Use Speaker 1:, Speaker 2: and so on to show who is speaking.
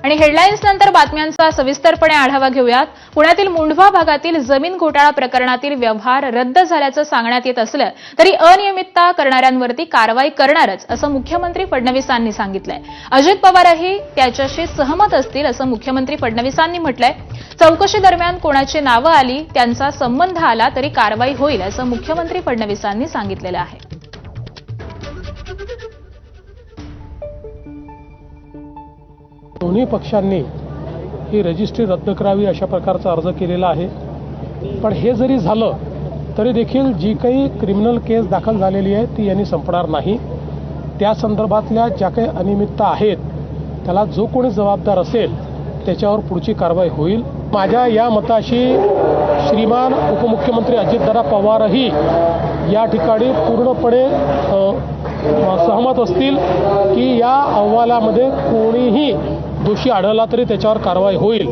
Speaker 1: आणि हेडलाईन्स नंतर बातम्यांचा सविस्तरपणे आढावा घेऊयात। पुण्यातील मुंढवा भागातील जमीन घोटाळा प्रकरणातील व्यवहार रद्द झाल्याचं सांगण्यात येत असलं तरी अनियमितता करणाऱ्यांवरती कारवाई करणारच असं मुख्यमंत्री फडणवीसांनी सांगितलंय। अजित पवारही त्याच्याशी सहमत असतील असं मुख्यमंत्री फडणवीसांनी म्हटलंय। चौकशी दरम्यान कोणाची नावं आली, त्यांचा संबंध आला तरी कारवाई होईल असं मुख्यमंत्री फडणवीसांनी सांगितलेलं आहे।
Speaker 2: दोन्ही पक्षांनी ही रजिस्ट्री रद्द करावी अशा प्रकारचा अर्ज केलेला आहे। पण हे जरी झालं तरी देखील जी काही क्रिमिनल केस दाखल झालेली आहे ती यांनी संपणार नाही। त्या संदर्भातल्या ज्या काही अनियमितता आहेत त्याला जो कोणी जबाबदार असेल त्याच्यावर पुढची कारवाई होईल। माझ्या या मताशी श्रीमान उपमुख्यमंत्री अजितदादा पवारही या ठिकाणी पूर्णपणे सहमत असतील की या अहवालामध्ये कोणीही दोषी आढळला तरी त्याच्यावर कारवाई होईल।